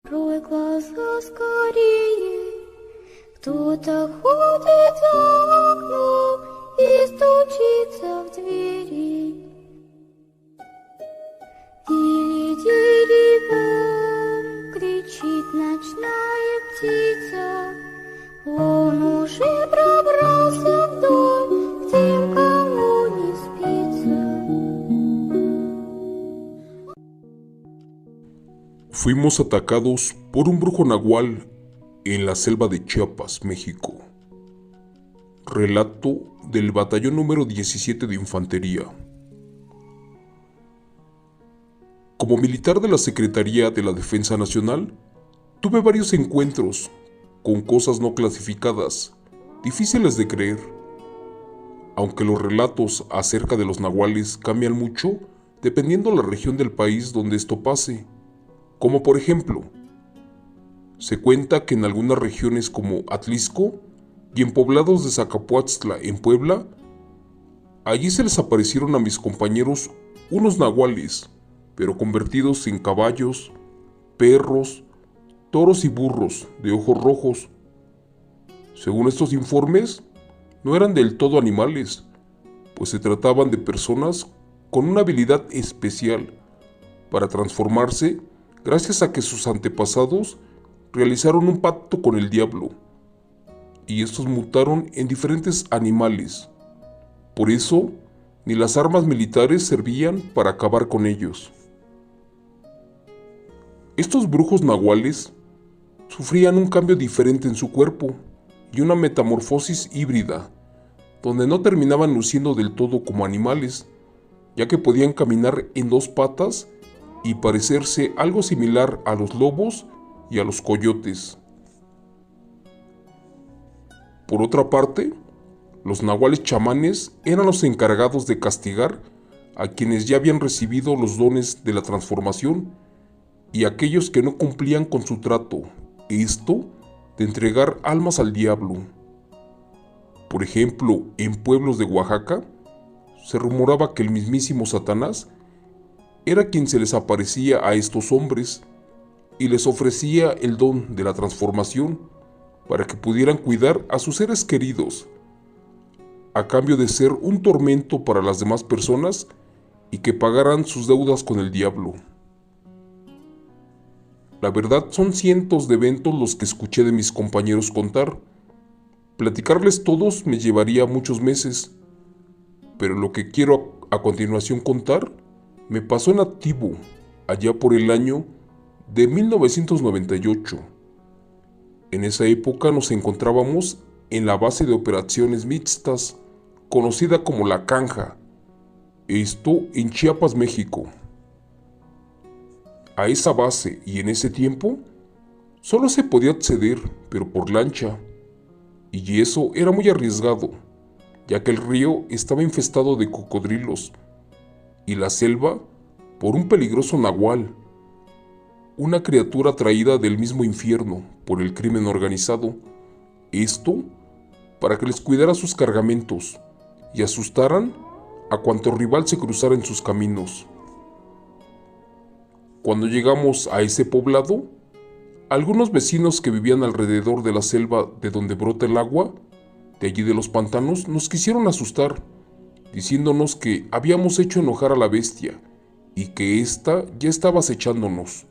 Открой глаза скорее, кто-то ходит за окном и стучится в двери. Дили-дили-бом, кричит ночная птица, он уже пробрался в дом, к тем, кому не спится. Fuimos atacados por un brujo nahual en la selva de Chiapas, México. Relato del batallón número 17 de Infantería. Como militar de la Secretaría de la Defensa Nacional, tuve varios encuentros con cosas no clasificadas, difíciles de creer. Aunque los relatos acerca de los nahuales cambian mucho dependiendo la región del país donde esto pase. Como por ejemplo, se cuenta que en algunas regiones como Atlisco y en poblados de Zacapuatztla en Puebla, allí se les aparecieron a mis compañeros unos nahuales, pero convertidos en caballos, perros, toros y burros de ojos rojos. Según estos informes, no eran del todo animales, pues se trataban de personas con una habilidad especial para transformarse gracias a que sus antepasados realizaron un pacto con el diablo, y estos mutaron en diferentes animales. Por eso, ni las armas militares servían para acabar con ellos. Estos brujos nahuales sufrían un cambio diferente en su cuerpo y una metamorfosis híbrida, donde no terminaban luciendo del todo como animales, ya que podían caminar en dos patas y parecerse algo similar a los lobos y a los coyotes. Por otra parte, los nahuales chamanes eran los encargados de castigar a quienes ya habían recibido los dones de la transformación y aquellos que no cumplían con su trato, esto de entregar almas al diablo. Por ejemplo, en pueblos de Oaxaca, se rumoraba que el mismísimo Satanás era quien se les aparecía a estos hombres y les ofrecía el don de la transformación para que pudieran cuidar a sus seres queridos, a cambio de ser un tormento para las demás personas y que pagaran sus deudas con el diablo. La verdad son cientos de eventos los que escuché de mis compañeros contar. Platicarles todos me llevaría muchos meses, pero lo que quiero a continuación contar me pasó en activo, allá por el año de 1998. En esa época nos encontrábamos en la base de operaciones mixtas, conocida como La Canja, esto en Chiapas, México. A esa base y en ese tiempo, solo se podía acceder, pero por lancha, y eso era muy arriesgado, ya que el río estaba infestado de cocodrilos, y la selva por un peligroso nahual, una criatura traída del mismo infierno por el crimen organizado, esto para que les cuidara sus cargamentos y asustaran a cuanto rival se cruzara en sus caminos. Cuando llegamos a ese poblado, algunos vecinos que vivían alrededor de la selva de donde brota el agua, de allí de los pantanos, nos quisieron asustar, diciéndonos que habíamos hecho enojar a la bestia y que ésta ya estaba acechándonos.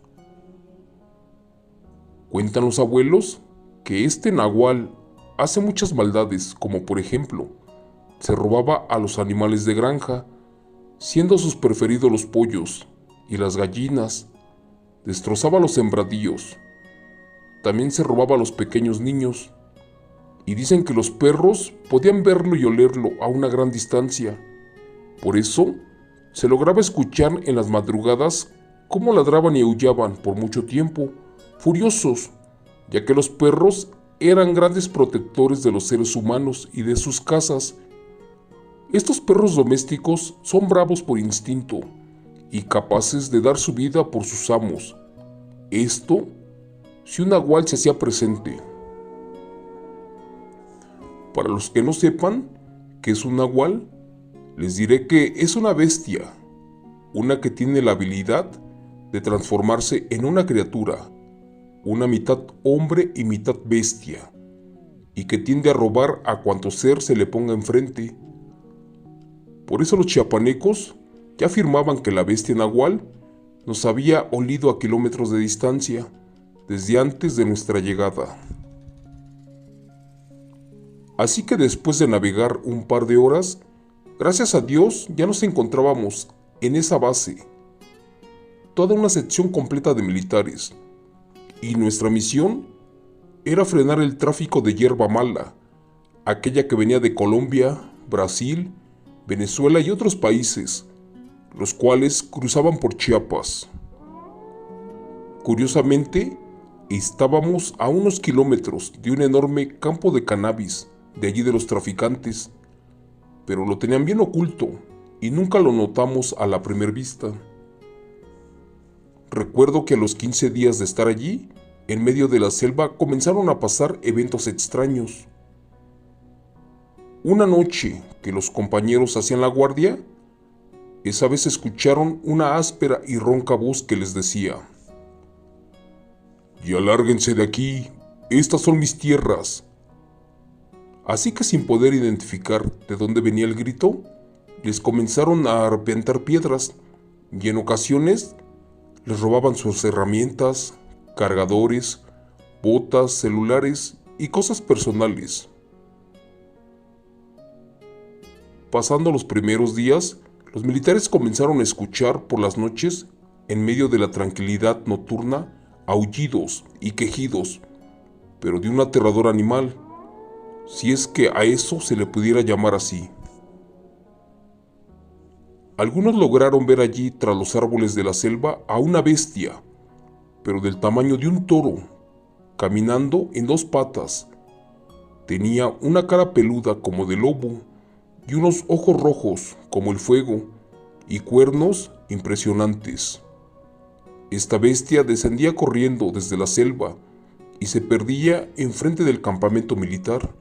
Cuentan los abuelos que este nahual hace muchas maldades, como por ejemplo, se robaba a los animales de granja, siendo sus preferidos los pollos y las gallinas, destrozaba los sembradíos, también se robaba a los pequeños niños, y dicen que los perros podían verlo y olerlo a una gran distancia. Por eso, se lograba escuchar en las madrugadas cómo ladraban y aullaban por mucho tiempo, furiosos, ya que los perros eran grandes protectores de los seres humanos y de sus casas. Estos perros domésticos son bravos por instinto y capaces de dar su vida por sus amos. Esto, si un nahual se hacía presente. Para los que no sepan qué es un nahual, les diré que es una bestia, una que tiene la habilidad de transformarse en una criatura, una mitad hombre y mitad bestia, y que tiende a robar a cuanto ser se le ponga enfrente. Por eso los chiapanecos ya afirmaban que la bestia nahual nos había olido a kilómetros de distancia, desde antes de nuestra llegada. Así que después de navegar un par de horas, gracias a Dios ya nos encontrábamos en esa base, toda una sección completa de militares, y nuestra misión era frenar el tráfico de hierba mala, aquella que venía de Colombia, Brasil, Venezuela y otros países, los cuales cruzaban por Chiapas. Curiosamente, estábamos a unos kilómetros de un enorme campo de cannabis de allí de los traficantes, pero lo tenían bien oculto y nunca lo notamos a la primera vista. Recuerdo que a los 15 días de estar allí, en medio de la selva, comenzaron a pasar eventos extraños. Una noche que los compañeros hacían la guardia, esa vez escucharon una áspera y ronca voz que les decía: «Ya lárguense de aquí, estas son mis tierras». Así que sin poder identificar de dónde venía el grito, les comenzaron a arrepentar piedras y en ocasiones les robaban sus herramientas, cargadores, botas, celulares y cosas personales. Pasando los primeros días, los militares comenzaron a escuchar por las noches, en medio de la tranquilidad nocturna, aullidos y quejidos, pero de un aterrador animal, si es que a eso se le pudiera llamar así. Algunos lograron ver allí tras los árboles de la selva a una bestia, pero del tamaño de un toro, caminando en dos patas. Tenía una cara peluda como de lobo y unos ojos rojos como el fuego y cuernos impresionantes. Esta bestia descendía corriendo desde la selva y se perdía enfrente del campamento militar.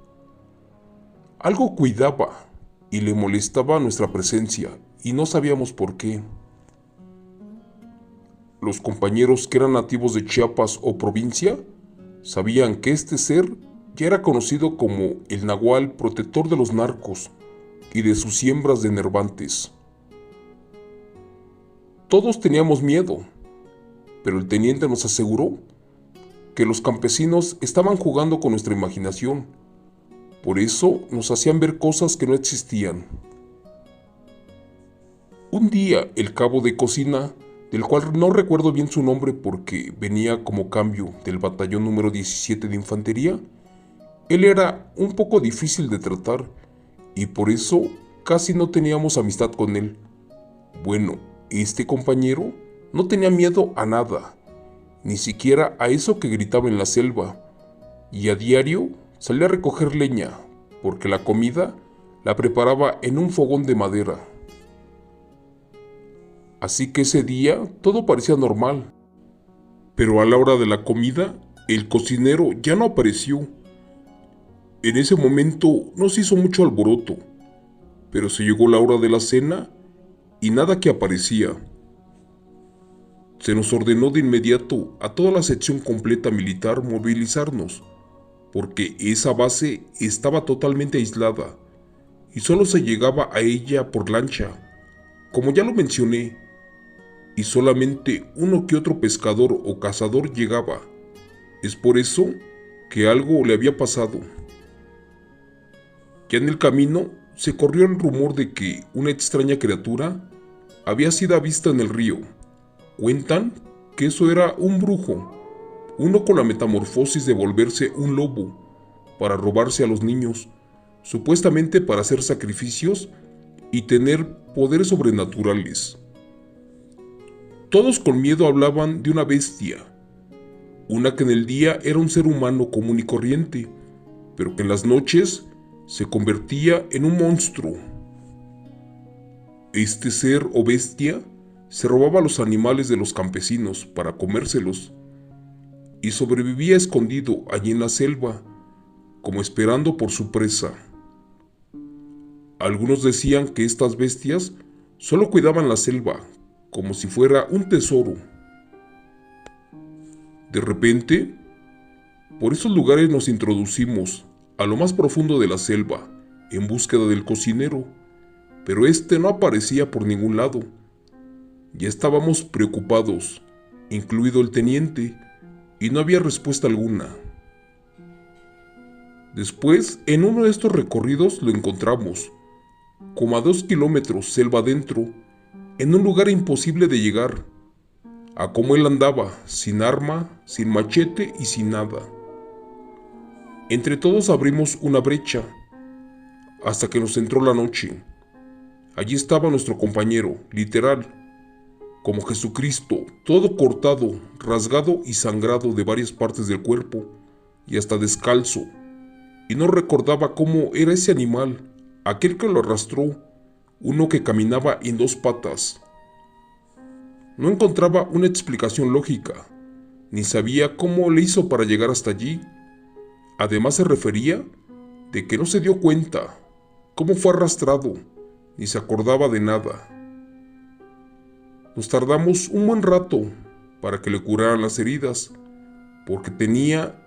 Algo cuidaba y le molestaba nuestra presencia y no sabíamos por qué. Los compañeros que eran nativos de Chiapas o provincia sabían que este ser ya era conocido como el nahual protector de los narcos y de sus siembras de nervantes. Todos teníamos miedo, pero el teniente nos aseguró que los campesinos estaban jugando con nuestra imaginación. Por eso nos hacían ver cosas que no existían. Un día el cabo de cocina, del cual no recuerdo bien su nombre porque venía como cambio del batallón número 17 de infantería, él era un poco difícil de tratar y por eso casi no teníamos amistad con él. Bueno, este compañero no tenía miedo a nada, ni siquiera a eso que gritaba en la selva, y a diario salía a recoger leña, porque la comida la preparaba en un fogón de madera. Así que ese día todo parecía normal, pero a la hora de la comida, el cocinero ya no apareció. En ese momento no se hizo mucho alboroto, pero se llegó la hora de la cena y nada que aparecía. Se nos ordenó de inmediato a toda la sección completa militar movilizarnos, porque esa base estaba totalmente aislada y solo se llegaba a ella por lancha, como ya lo mencioné, y solamente uno que otro pescador o cazador llegaba. Es por eso que algo le había pasado. Ya en el camino se corrió el rumor de que una extraña criatura había sido vista en el río. Cuentan que eso era un brujo, uno con la metamorfosis de volverse un lobo, para robarse a los niños, supuestamente para hacer sacrificios y tener poderes sobrenaturales. Todos con miedo hablaban de una bestia, una que en el día era un ser humano común y corriente, pero que en las noches se convertía en un monstruo. Este ser o bestia se robaba los animales de los campesinos para comérselos y sobrevivía escondido allí en la selva, como esperando por su presa. Algunos decían que estas bestias solo cuidaban la selva, como si fuera un tesoro. De repente, por esos lugares nos introducimos a lo más profundo de la selva en búsqueda del cocinero, pero este no aparecía por ningún lado. Ya estábamos preocupados, incluido el teniente, y no había respuesta alguna. Después, en uno de estos recorridos lo encontramos, como a 2 kilómetros selva adentro, en un lugar imposible de llegar, a como él andaba, sin arma, sin machete y sin nada. Entre todos abrimos una brecha, hasta que nos entró la noche. Allí estaba nuestro compañero, literal, como Jesucristo, todo cortado, rasgado y sangrado de varias partes del cuerpo, y hasta descalzo, y no recordaba cómo era ese animal, aquel que lo arrastró, uno que caminaba en 2 patas. No encontraba una explicación lógica, ni sabía cómo le hizo para llegar hasta allí. Además se refería de que no se dio cuenta cómo fue arrastrado, ni se acordaba de nada. Nos tardamos un buen rato para que le curaran las heridas, porque tenía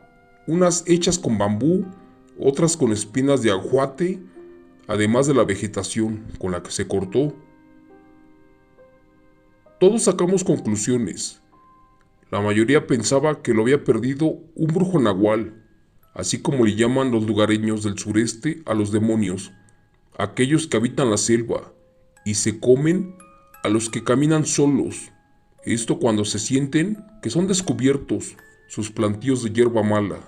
unas hechas con bambú, otras con espinas de aguate, además de la vegetación con la que se cortó. Todos sacamos conclusiones. La mayoría pensaba que lo había perdido un brujo nahual, así como le llaman los lugareños del sureste a los demonios, aquellos que habitan la selva y se comen a los que caminan solos. Esto cuando se sienten que son descubiertos sus plantíos de hierba mala.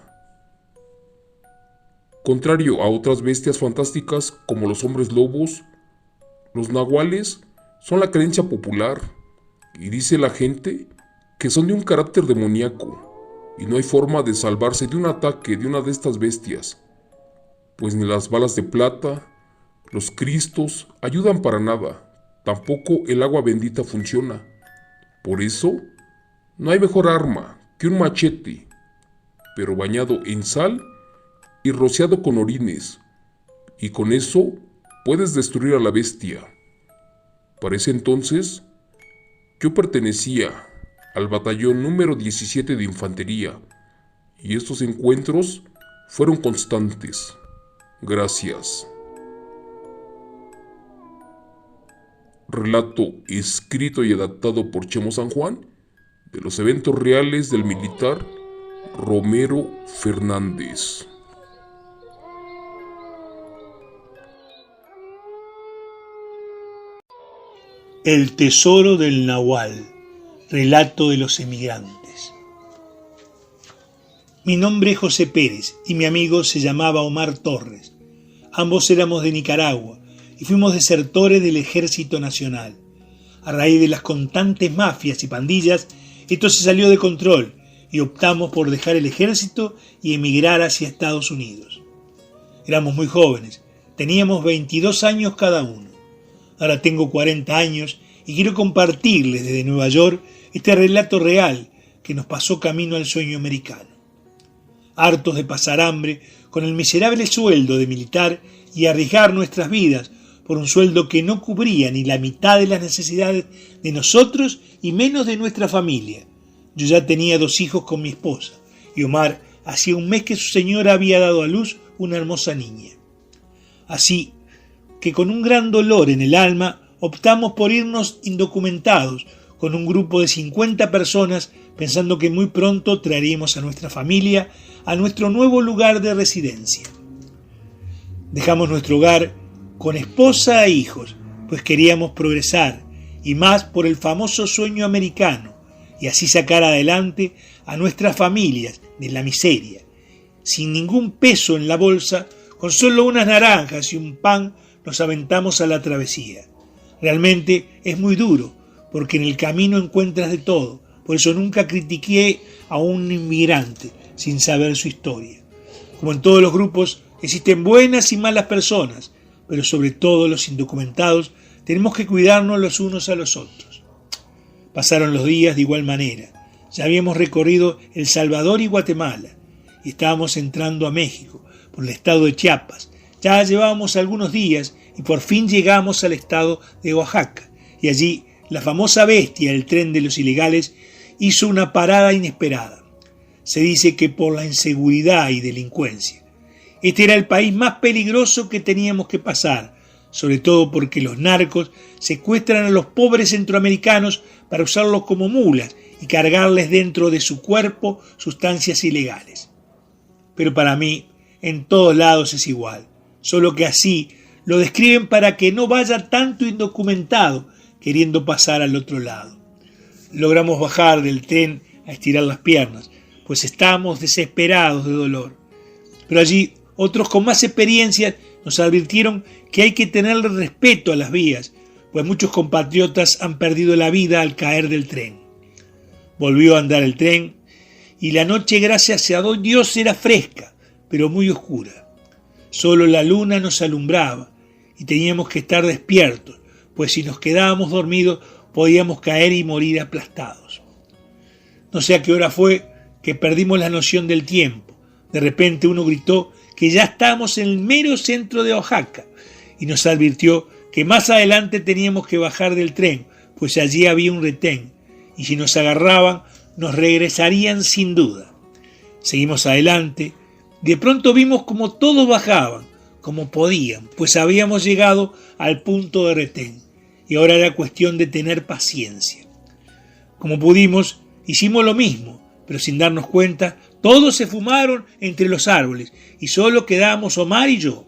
Contrario a otras bestias fantásticas como los hombres lobos, los nahuales son la creencia popular, y dice la gente que son de un carácter demoníaco, y no hay forma de salvarse de un ataque de una de estas bestias, pues ni las balas de plata, los cristos ayudan para nada, tampoco el agua bendita funciona. Por eso, no hay mejor arma que un machete, pero bañado en sal y rociado con orines, y con eso puedes destruir a la bestia. Para ese entonces, yo pertenecía al batallón número 17 de infantería, y estos encuentros fueron constantes. Gracias. Relato escrito y adaptado por Chemo San Juan de los eventos reales del militar Romero Fernández. El tesoro del Nahual, relato de los emigrantes. Mi nombre es José Pérez y mi amigo se llamaba Omar Torres. Ambos éramos de Nicaragua y fuimos desertores del Ejército Nacional. A raíz de las constantes mafias y pandillas, esto se salió de control y optamos por dejar el ejército y emigrar hacia Estados Unidos. Éramos muy jóvenes, teníamos 22 años cada uno. Ahora tengo 40 años y quiero compartirles desde Nueva York este relato real que nos pasó camino al sueño americano. Hartos de pasar hambre con el miserable sueldo de militar y arriesgar nuestras vidas por un sueldo que no cubría ni la mitad de las necesidades de nosotros y menos de nuestra familia. Yo ya tenía 2 hijos con mi esposa y Omar hacía un mes que su señora había dado a luz una hermosa niña. Así que con un gran dolor en el alma optamos por irnos indocumentados con un grupo de 50 personas pensando que muy pronto traeríamos a nuestra familia a nuestro nuevo lugar de residencia. Dejamos nuestro hogar con esposa e hijos, pues queríamos progresar y más por el famoso sueño americano y así sacar adelante a nuestras familias de la miseria. Sin ningún peso en la bolsa, con solo unas naranjas y un pan, nos aventamos a la travesía. Realmente es muy duro, porque en el camino encuentras de todo. Por eso nunca critiqué a un inmigrante sin saber su historia. Como en todos los grupos, existen buenas y malas personas, pero sobre todo los indocumentados tenemos que cuidarnos los unos a los otros. Pasaron los días de igual manera. Ya habíamos recorrido El Salvador y Guatemala, y estábamos entrando a México, por el estado de Chiapas. Ya llevábamos algunos días y por fin llegamos al estado de Oaxaca, y allí la famosa bestia, el tren de los ilegales, hizo una parada inesperada. se dice que por la inseguridad y delincuencia. Este era el país más peligroso que teníamos que pasar, sobre todo porque los narcos secuestran a los pobres centroamericanos para usarlos como mulas y cargarles dentro de su cuerpo sustancias ilegales. Pero para mí, en todos lados es igual, solo que así lo describen para que no vaya tanto indocumentado queriendo pasar al otro lado. Logramos bajar del tren a estirar las piernas, pues estábamos desesperados de dolor. Pero allí otros con más experiencia nos advirtieron que hay que tenerle respeto a las vías, pues muchos compatriotas han perdido la vida al caer del tren. Volvió a andar el tren y la noche, gracias a Dios, era fresca, pero muy oscura. Solo la luna nos alumbraba y teníamos que estar despiertos, pues si nos quedábamos dormidos podíamos caer y morir aplastados. No sé a qué hora fue que perdimos la noción del tiempo. De repente uno gritó que ya estábamos en el mero centro de Oaxaca y nos advirtió que más adelante teníamos que bajar del tren, pues allí había un retén y si nos agarraban nos regresarían sin duda. Seguimos adelante. De pronto vimos como todos bajaban, como podían, pues habíamos llegado al punto de retén y ahora era cuestión de tener paciencia. Como pudimos, hicimos lo mismo, pero sin darnos cuenta, todos se fumaron entre los árboles y solo quedábamos Omar y yo.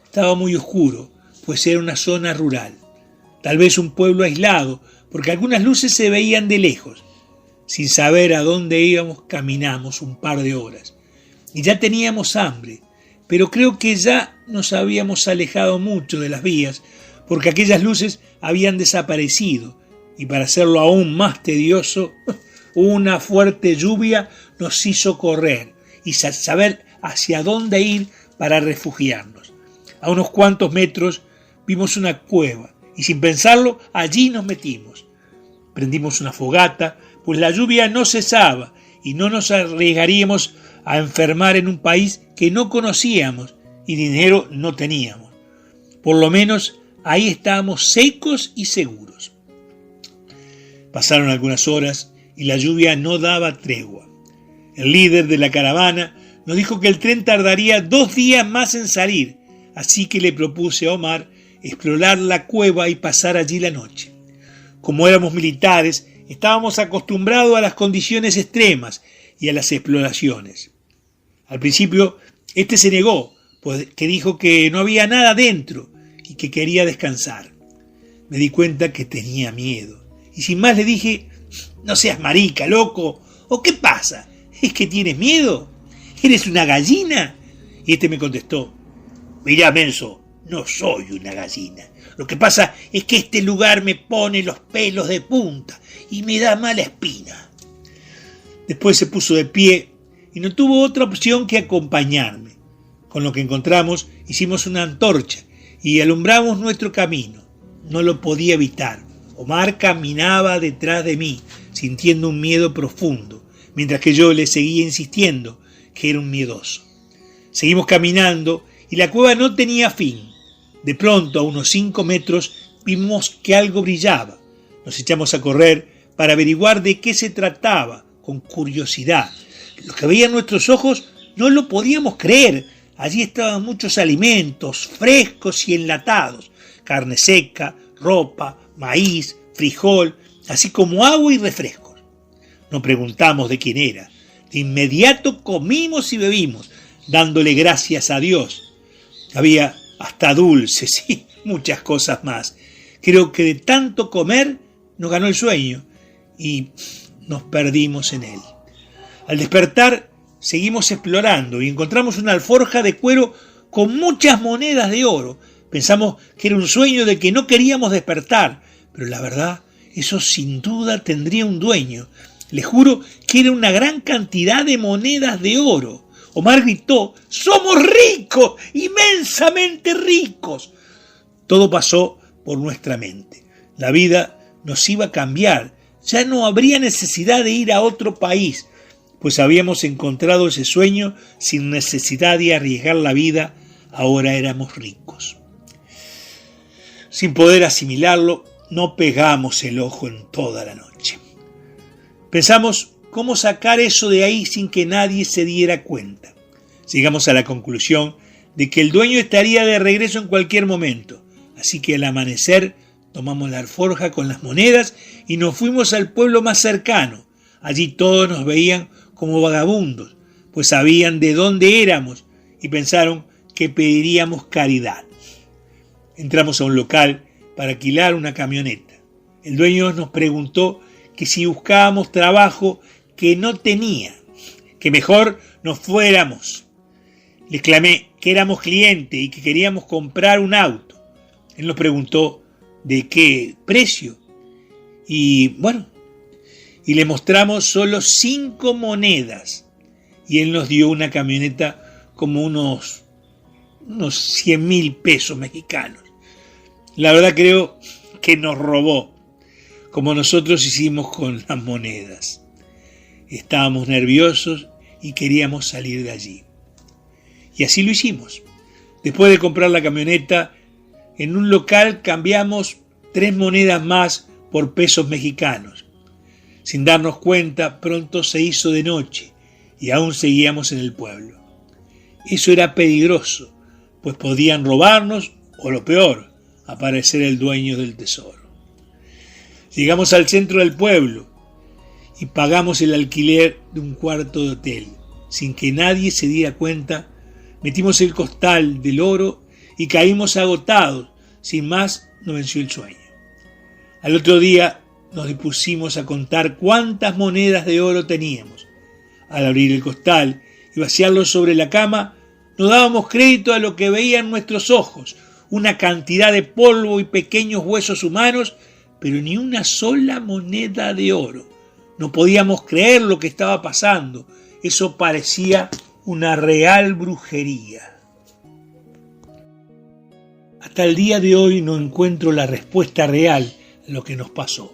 Estaba muy oscuro, pues era una zona rural, tal vez un pueblo aislado, porque algunas luces se veían de lejos. Sin saber a dónde íbamos, caminamos un par de horas y ya teníamos hambre, pero creo que ya nos habíamos alejado mucho de las vías, porque aquellas luces habían desaparecido y para hacerlo aún más tedioso, una fuerte lluvia nos hizo correr y saber hacia dónde ir para refugiarnos. A unos cuantos metros vimos una cueva y sin pensarlo allí nos metimos. Prendimos una fogata, pues la lluvia no cesaba y no nos arriesgaríamos a enfermar en un país que no conocíamos y dinero no teníamos. Por lo menos ahí estábamos secos y seguros. Pasaron algunas horas y la lluvia no daba tregua. El líder de la caravana nos dijo que el tren tardaría 2 días más en salir, así que le propuse a Omar explorar la cueva y pasar allí la noche. Como éramos militares, estábamos acostumbrados a las condiciones extremas y a las exploraciones. Al principio, este se negó, pues que dijo que no había nada dentro y que quería descansar. Me di cuenta que tenía miedo y sin más le dije: «No seas marica, loco, ¿o qué pasa? ¿Es que tienes miedo? ¿Eres una gallina?» Y este me contestó: «Mirá, menso, no soy una gallina. Lo que pasa es que este lugar me pone los pelos de punta y me da mala espina». Después se puso de pie y no tuvo otra opción que acompañarme. Con lo que encontramos hicimos una antorcha y alumbramos nuestro camino. No lo podía evitar. Omar caminaba detrás de mí, sintiendo un miedo profundo, mientras que yo le seguía insistiendo que era un miedoso. Seguimos caminando y la cueva no tenía fin. De pronto, a unos 5 metros, vimos que algo brillaba. Nos echamos a correr para averiguar de qué se trataba, con curiosidad. Lo que veían nuestros ojos no lo podíamos creer. Allí estaban muchos alimentos frescos y enlatados, carne seca, ropa, maíz, frijol, así como agua y refrescos. No preguntamos de quién era. De inmediato comimos y bebimos, dándole gracias a Dios. Había hasta dulces y muchas cosas más. Creo que de tanto comer nos ganó el sueño y nos perdimos en él. Al despertar seguimos explorando y encontramos una alforja de cuero con muchas monedas de oro. Pensamos que era un sueño de que no queríamos despertar, pero la verdad, eso sin duda tendría un dueño. Les juro que era una gran cantidad de monedas de oro. Omar gritó: «¡Somos ricos! ¡Inmensamente ricos!». Todo pasó por nuestra mente. La vida nos iba a cambiar. Ya no habría necesidad de ir a otro país, pues habíamos encontrado ese sueño sin necesidad de arriesgar la vida. Ahora éramos ricos. Sin poder asimilarlo, no pegamos el ojo en toda la noche. Pensamos cómo sacar eso de ahí sin que nadie se diera cuenta. Llegamos a la conclusión de que el dueño estaría de regreso en cualquier momento, así que al amanecer tomamos la alforja con las monedas y nos fuimos al pueblo más cercano. Allí todos nos veían como vagabundos, pues sabían de dónde éramos y pensaron que pediríamos caridad. Entramos a un local para alquilar una camioneta. El dueño nos preguntó que si buscábamos trabajo que no tenía, que mejor nos fuéramos. Le exclamé que éramos clientes y que queríamos comprar un auto. Él nos preguntó de qué precio. Y le mostramos solo 5 monedas. Y él nos dio una camioneta como unos 100.000 pesos mexicanos. La verdad creo que nos robó, como nosotros hicimos con las monedas. Estábamos nerviosos y queríamos salir de allí. Y así lo hicimos. Después de comprar la camioneta, en un local cambiamos 3 monedas más por pesos mexicanos. Sin darnos cuenta, pronto se hizo de noche y aún seguíamos en el pueblo. Eso era peligroso, pues podían robarnos o, lo peor, aparecer el dueño del tesoro. Llegamos al centro del pueblo y pagamos el alquiler de un cuarto de hotel. Sin que nadie se diera cuenta, metimos el costal del oro y caímos agotados. Sin más, nos venció el sueño. Al otro día nos dispusimos a contar cuántas monedas de oro teníamos. Al abrir el costal y vaciarlo sobre la cama, no dábamos crédito a lo que veían nuestros ojos, una cantidad de polvo y pequeños huesos humanos, pero ni una sola moneda de oro. No podíamos creer lo que estaba pasando. Eso parecía una real brujería. Hasta el día de hoy no encuentro la respuesta real a lo que nos pasó.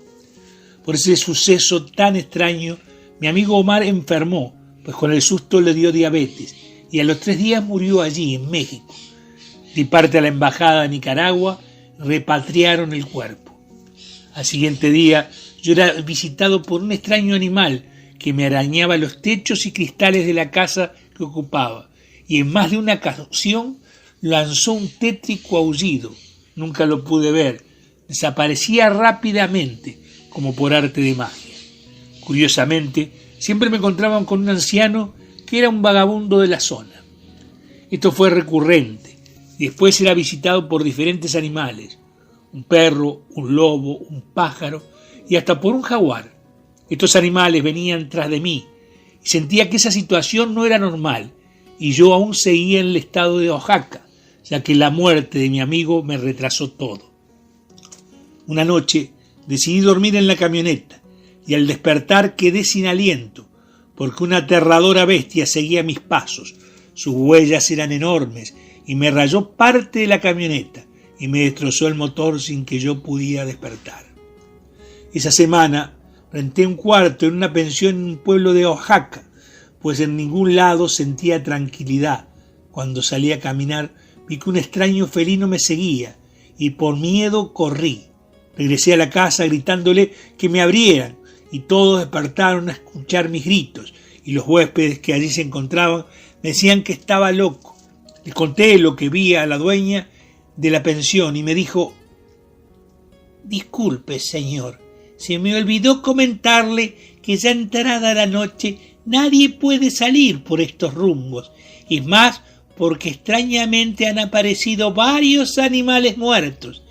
Por ese suceso tan extraño, mi amigo Omar enfermó, pues con el susto le dio diabetes y a los 3 días murió allí, en México. Di parte a la embajada de Nicaragua, repatriaron el cuerpo. Al siguiente día yo era visitado por un extraño animal que me arañaba los techos y cristales de la casa que ocupaba, y en más de una ocasión lanzó un tétrico aullido. Nunca lo pude ver. Desaparecía rápidamente, como por arte de magia. Curiosamente, siempre me encontraban con un anciano que era un vagabundo de la zona. Esto fue recurrente, y después era visitado por diferentes animales, un perro, un lobo, un pájaro y hasta por un jaguar. Estos animales venían tras de mí y sentía que esa situación no era normal y yo aún seguía en el estado de Oaxaca, ya que la muerte de mi amigo me retrasó todo. Una noche decidí dormir en la camioneta y al despertar quedé sin aliento porque una aterradora bestia seguía mis pasos. Sus huellas eran enormes y me rayó parte de la camioneta y me destrozó el motor sin que yo pudiera despertar. Esa semana renté un cuarto en una pensión en un pueblo de Oaxaca, pues en ningún lado sentía tranquilidad. Cuando salí a caminar vi que un extraño felino me seguía y por miedo corrí. Regresé a la casa gritándole que me abrieran y todos despertaron a escuchar mis gritos y los huéspedes que allí se encontraban me decían que estaba loco. Les conté lo que vi a la dueña de la pensión y me dijo: «Disculpe, señor, se me olvidó comentarle que ya entrada la noche nadie puede salir por estos rumbos, y más porque extrañamente han aparecido varios animales muertos,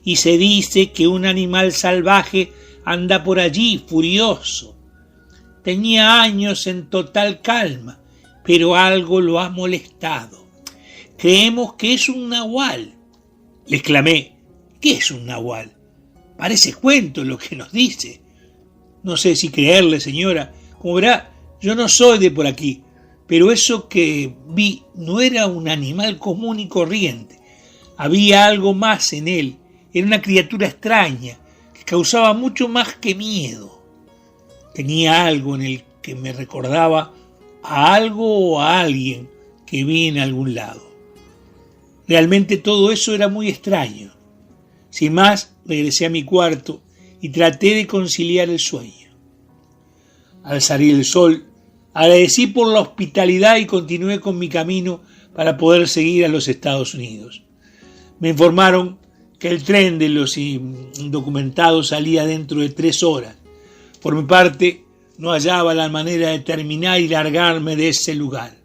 y se dice que un animal salvaje anda por allí furioso. Tenía años en total calma, pero algo lo ha molestado. Creemos que es un nahual». Le exclamé: «¿Qué es un nahual? Parece cuento lo que nos dice». «No sé si creerle, señora. Como verá, yo no soy de por aquí, pero eso que vi no era un animal común y corriente. Había algo más en él. Era una criatura extraña que causaba mucho más que miedo. Tenía algo en el que me recordaba a algo o a alguien que vi en algún lado. Realmente todo eso era muy extraño. Sin más, regresé a mi cuarto y traté de conciliar el sueño. Al salir el sol, agradecí por la hospitalidad y continué con mi camino para poder seguir a los Estados Unidos. Me informaron que el tren de los indocumentados salía dentro de 3 horas. Por mi parte, no hallaba la manera de terminar y largarme de ese lugar.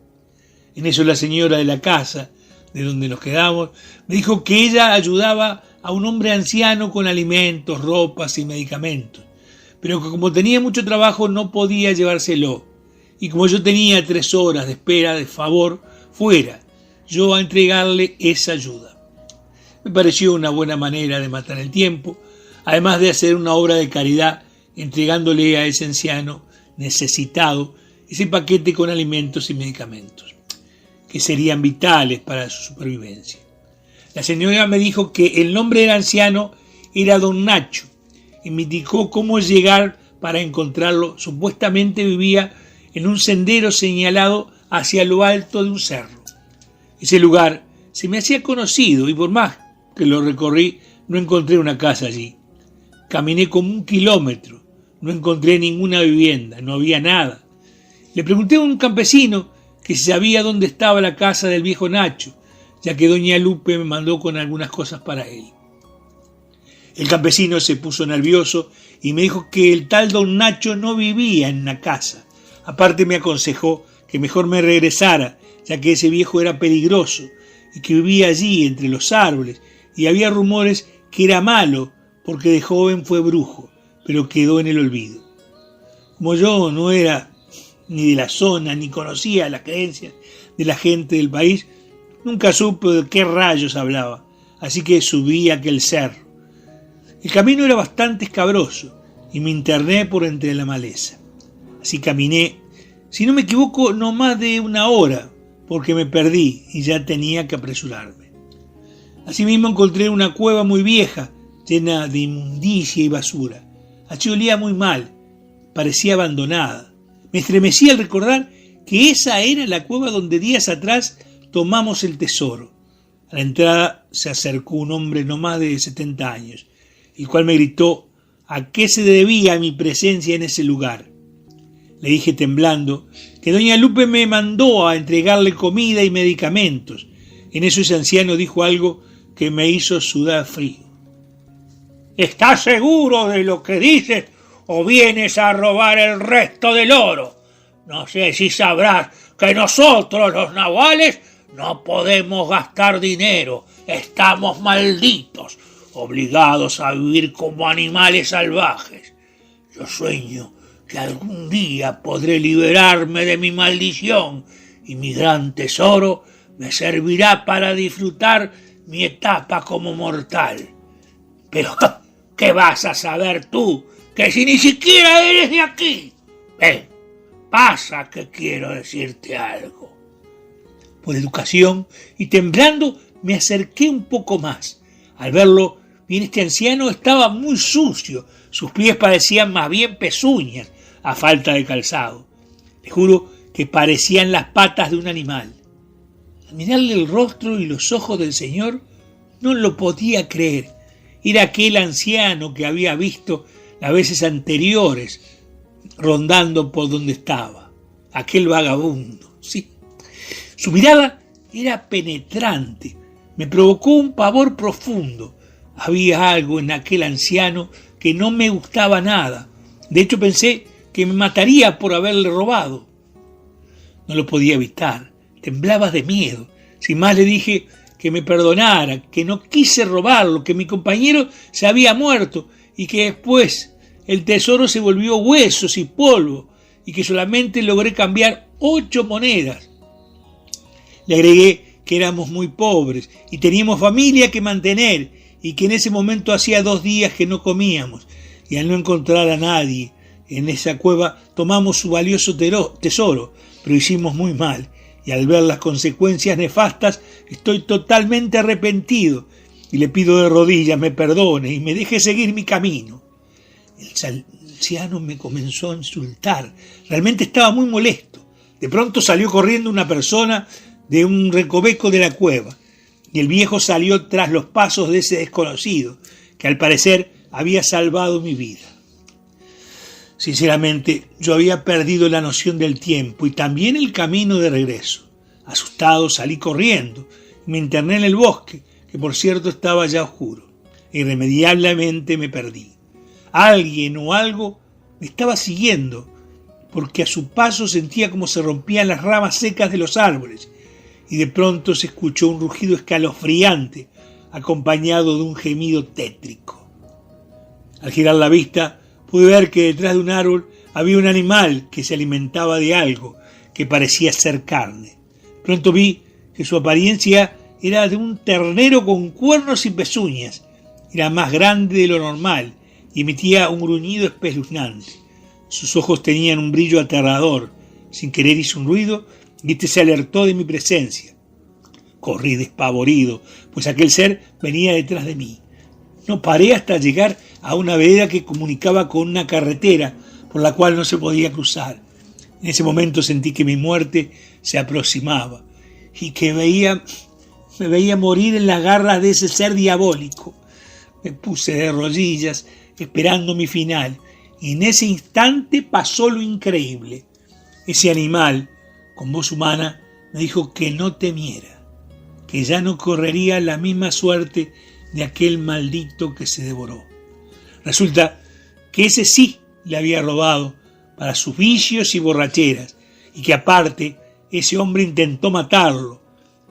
En eso la señora de la casa, de donde nos quedamos, me dijo que ella ayudaba a un hombre anciano con alimentos, ropas y medicamentos, pero que como tenía mucho trabajo no podía llevárselo, y como yo tenía 3 horas de espera, de favor, fuera yo a entregarle esa ayuda. Me pareció una buena manera de matar el tiempo, además de hacer una obra de caridad entregándole a ese anciano necesitado ese paquete con alimentos y medicamentos, que serían vitales para su supervivencia. La señora me dijo que el nombre del anciano era Don Nacho y me indicó cómo llegar para encontrarlo. Supuestamente vivía en un sendero señalado hacia lo alto de un cerro. Ese lugar se me hacía conocido y por más que lo recorrí no encontré una casa allí. Caminé como 1 kilómetro, no encontré ninguna vivienda, no había nada. Le pregunté a un campesino que si sabía dónde estaba la casa del viejo Nacho, ya que doña Lupe me mandó con algunas cosas para él. El campesino se puso nervioso y me dijo que el tal don Nacho no vivía en la casa. Aparte me aconsejó que mejor me regresara, ya que ese viejo era peligroso y que vivía allí entre los árboles, y había rumores que era malo porque de joven fue brujo, pero quedó en el olvido. Como yo no era ni de la zona ni conocía las creencias de la gente del país, nunca supe de qué rayos hablaba, así que subí a aquel cerro. El camino era bastante escabroso y me interné por entre la maleza. Así caminé, si no me equivoco, no más de 1 hora, porque me perdí y ya tenía que apresurarme. Asimismo encontré una cueva muy vieja, llena de inmundicia y basura. Allí olía muy mal, parecía abandonada. Me estremecí al recordar que esa era la cueva donde días atrás tomamos el tesoro. A la entrada se acercó un hombre no más de 70 años, el cual me gritó a qué se debía mi presencia en ese lugar. Le dije temblando que doña Lupe me mandó a entregarle comida y medicamentos. En eso ese anciano dijo algo que me hizo sudar frío. ¿Estás seguro de lo que dices o vienes a robar el resto del oro? No sé si sabrás que nosotros los nahuales no podemos gastar dinero. Estamos malditos, obligados a vivir como animales salvajes. Yo sueño que algún día podré liberarme de mi maldición y mi gran tesoro me servirá para disfrutar mi etapa como mortal. Pero, ¿qué vas a saber tú, que si ni siquiera eres de aquí? Ven, pasa que quiero decirte algo. Por educación y temblando me acerqué un poco más. Al verlo bien, este anciano estaba muy sucio, sus pies parecían más bien pezuñas, a falta de calzado. Le juro que parecían las patas de un animal. Al mirarle el rostro y los ojos del señor, no lo podía creer. Era aquel anciano que había visto las veces anteriores rondando por donde estaba. Aquel vagabundo, sí. Su mirada era penetrante. Me provocó un pavor profundo. Había algo en aquel anciano que no me gustaba nada. De hecho, pensé que me mataría por haberle robado. No lo podía evitar. Temblaba de miedo. Sin más le dije que me perdonara, que no quise robarlo, que mi compañero se había muerto y que después el tesoro se volvió huesos y polvo y que solamente logré cambiar 8 monedas. Le agregué que éramos muy pobres y teníamos familia que mantener y que en ese momento hacía 2 días que no comíamos, y al no encontrar a nadie en esa cueva tomamos su valioso tesoro, pero hicimos muy mal, y al ver las consecuencias nefastas estoy totalmente arrepentido y le pido de rodillas me perdone y me deje seguir mi camino. El anciano me comenzó a insultar, realmente estaba muy molesto. De pronto salió corriendo una persona de un recoveco de la cueva, y el viejo salió tras los pasos de ese desconocido, que al parecer había salvado mi vida. Sinceramente, yo había perdido la noción del tiempo y también el camino de regreso. Asustado salí corriendo y me interné en el bosque, que por cierto estaba ya oscuro. Irremediablemente me perdí. Alguien o algo me estaba siguiendo, porque a su paso sentía como se rompían las ramas secas de los árboles, y de pronto se escuchó un rugido escalofriante, acompañado de un gemido tétrico. Al girar la vista, pude ver que detrás de un árbol había un animal que se alimentaba de algo que parecía ser carne. Pronto vi que su apariencia era de un ternero con cuernos y pezuñas. Era más grande de lo normal y emitía un gruñido espeluznante. Sus ojos tenían un brillo aterrador. Sin querer hice un ruido y este se alertó de mi presencia. Corrí despavorido, pues aquel ser venía detrás de mí. No paré hasta llegar a una vereda que comunicaba con una carretera por la cual no se podía cruzar. En ese momento sentí que mi muerte se aproximaba y que me veía morir en las garras de ese ser diabólico. Me puse de rodillas esperando mi final y en ese instante pasó lo increíble. Ese animal, con voz humana, me dijo que no temiera, que ya no correría la misma suerte de aquel maldito que se devoró. Resulta que ese sí le había robado para sus vicios y borracheras, y que aparte ese hombre intentó matarlo,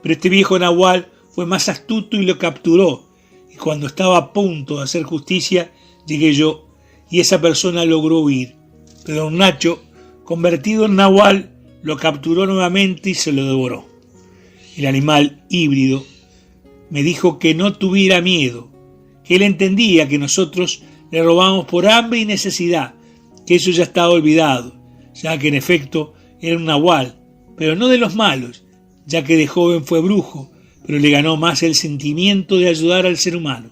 pero este viejo nahual fue más astuto y lo capturó, y cuando estaba a punto de hacer justicia, llegué yo, y esa persona logró huir, pero don Nacho, convertido en nahual, lo capturó nuevamente y se lo devoró. El animal híbrido me dijo que no tuviera miedo, que él entendía que nosotros le robamos por hambre y necesidad, que eso ya estaba olvidado, ya que en efecto era un nahual, pero no de los malos, ya que de joven fue brujo, pero le ganó más el sentimiento de ayudar al ser humano.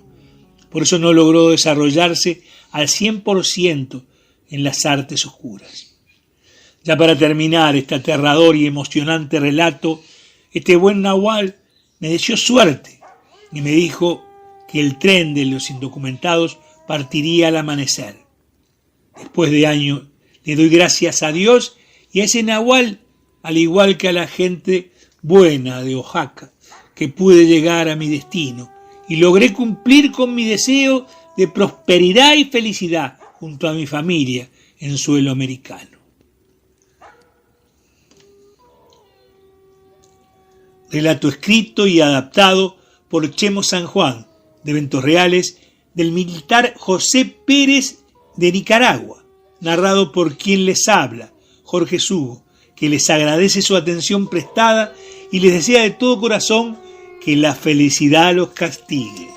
Por eso no logró desarrollarse al 100% en las artes oscuras. Ya para terminar este aterrador y emocionante relato, este buen nahual me deseó suerte y me dijo que el tren de los indocumentados partiría al amanecer. Después de años le doy gracias a Dios y a ese nahual, al igual que a la gente buena de Oaxaca, que pude llegar a mi destino y logré cumplir con mi deseo de prosperidad y felicidad junto a mi familia en suelo americano. Relato escrito y adaptado por Chemo San Juan, de Eventos Reales, del militar José Pérez de Nicaragua, narrado por quien les habla, Jorge Sugo, que les agradece su atención prestada y les desea de todo corazón que la felicidad los castigue.